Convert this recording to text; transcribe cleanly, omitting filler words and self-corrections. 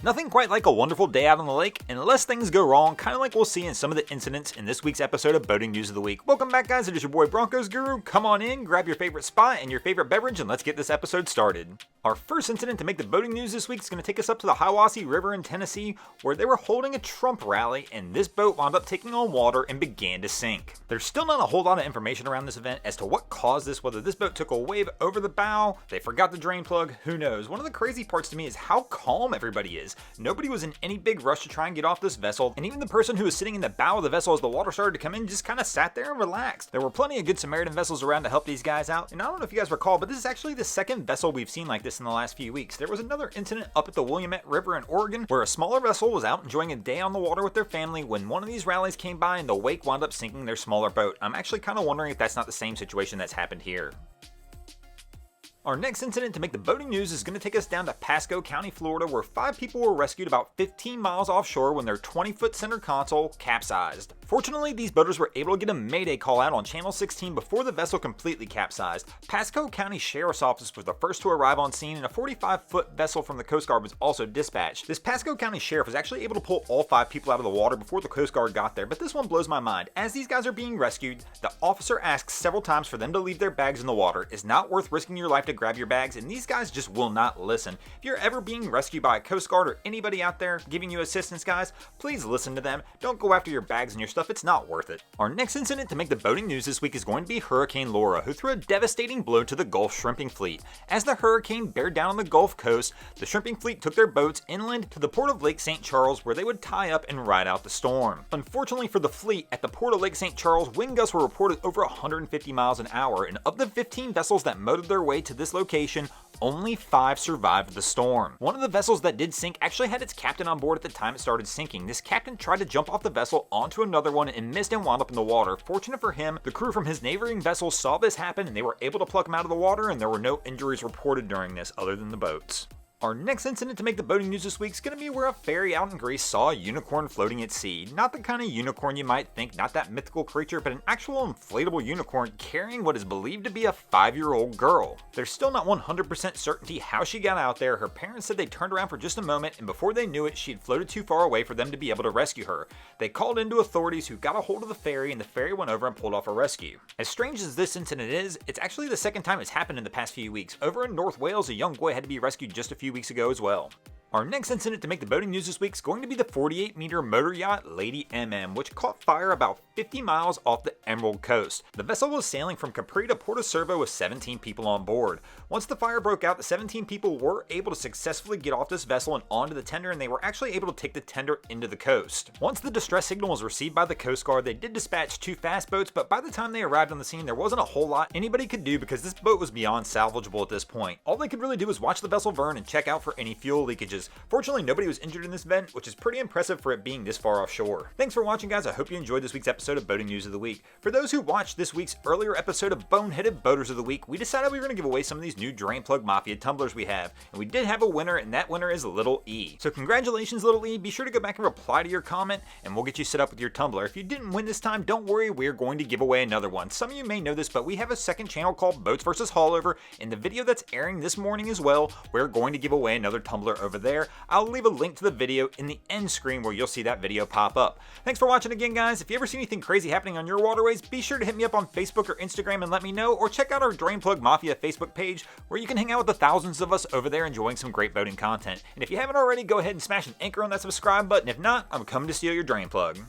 Nothing quite like a wonderful day out on the lake, unless things go wrong, kind of like we'll see in some of the incidents in this week's episode of Boating News of the Week. Welcome back, guys. It is your boy Broncos Guru. Come on in, grab your favorite spot and your favorite beverage, and let's get this episode started. Our first incident to make the boating news this week is going to take us up to the Hiwassee River in Tennessee, where they were holding a Trump rally, and this boat wound up taking on water and began to sink. There's still not a whole lot of information around this event as to what caused this, whether this boat took a wave over the bow, they forgot the drain plug, who knows. One of the crazy parts to me is how calm everybody is. Nobody was in any big rush to try and get off this vessel, and even the person who was sitting in the bow of the vessel as the water started to come in just kind of sat there and relaxed. There were plenty of Good Samaritan vessels around to help these guys out, and I don't know if you guys recall, but this is actually the second vessel we've seen like this in the last few weeks. There was another incident up at the Willamette River in Oregon where a smaller vessel was out enjoying a day on the water with their family when one of these rallies came by and the wake wound up sinking their smaller boat. I'm actually kind of wondering if that's not the same situation that's happened here. Our next incident to make the boating news is going to take us down to Pasco County, Florida, where 5 people were rescued about 15 miles offshore when their 20-foot center console capsized. Fortunately, these boaters were able to get a mayday call out on Channel 16 before the vessel completely capsized. Pasco County Sheriff's Office was the first to arrive on scene, and a 45-foot vessel from the Coast Guard was also dispatched. This Pasco County Sheriff was actually able to pull all 5 people out of the water before the Coast Guard got there, but this one blows my mind. As these guys are being rescued, the officer asks several times for them to leave their bags in the water. It's not worth risking your life to grab your bags, and these guys just will not listen. If you're ever being rescued by a Coast Guard or anybody out there giving you assistance, guys, please listen to them. Don't go after your bags and your stuff. It's not worth it. Our next incident to make the boating news this week is going to be Hurricane Laura, who threw a devastating blow to the Gulf shrimping fleet. As the hurricane bared down on the Gulf Coast, the shrimping fleet took their boats inland to the port of Lake St. Charles, where they would tie up and ride out the storm. Unfortunately for the fleet, at the port of Lake St. Charles, wind gusts were reported over 150 miles an hour, and of the 15 vessels that motored their way to this location, only 5 survived the storm. One of the vessels that did sink actually had its captain on board at the time it started sinking. This captain tried to jump off the vessel onto another one and missed and wound up in the water. Fortunate for him, the crew from his neighboring vessel saw this happen and they were able to pluck him out of the water, and there were no injuries reported during this other than the boats. Our next incident to make the boating news this week is going to be where a ferry out in Greece saw a unicorn floating at sea. Not the kind of unicorn you might think, not that mythical creature, but an actual inflatable unicorn carrying what is believed to be a 5-year-old girl. There's still not 100% certainty how she got out there. Her parents said they turned around for just a moment, and before they knew it, she had floated too far away for them to be able to rescue her. They called into authorities who got a hold of the ferry, and the ferry went over and pulled off a rescue. As strange as this incident is, it's actually the second time it's happened in the past few weeks. Over in North Wales, a young boy had to be rescued just a few weeks ago as well. Our next incident to make the boating news this week is going to be the 48-meter motor yacht Lady MM, which caught fire about 50 miles off the Emerald Coast. The vessel was sailing from Capri to Porto Cervo with 17 people on board. Once the fire broke out, the 17 people were able to successfully get off this vessel and onto the tender, and they were actually able to take the tender into the coast. Once the distress signal was received by the Coast Guard, they did dispatch 2 fast boats, but by the time they arrived on the scene, there wasn't a whole lot anybody could do because this boat was beyond salvageable at this point. All they could really do was watch the vessel burn and check out for any fuel leakages. Fortunately, nobody was injured in this event, which is pretty impressive for it being this far offshore. Thanks for watching, guys. I hope you enjoyed this week's episode of Boating News of the Week. For those who watched this week's earlier episode of Boneheaded Boaters of the Week, we decided we were going to give away some of these new Drain Plug Mafia tumblers we have, and we did have a winner, and that winner is Little E. So congratulations, Little E. Be sure to go back and reply to your comment, and we'll get you set up with your tumbler. If you didn't win this time, don't worry, we're going to give away another one. Some of you may know this, but we have a second channel called Boats vs. Haulover. In the video that's airing this morning as well, we're going to give away another tumbler over there. I'll leave a link to the video in the end screen where you'll see that video pop up. Thanks for watching again, guys. If you ever see anything crazy happening on your waterways, be sure to hit me up on Facebook or Instagram and let me know, or check out our Drain Plug Mafia Facebook page where you can hang out with the thousands of us over there enjoying some great boating content. And if you haven't already, go ahead and smash an anchor on that subscribe button. If not, I'm coming to steal your drain plug.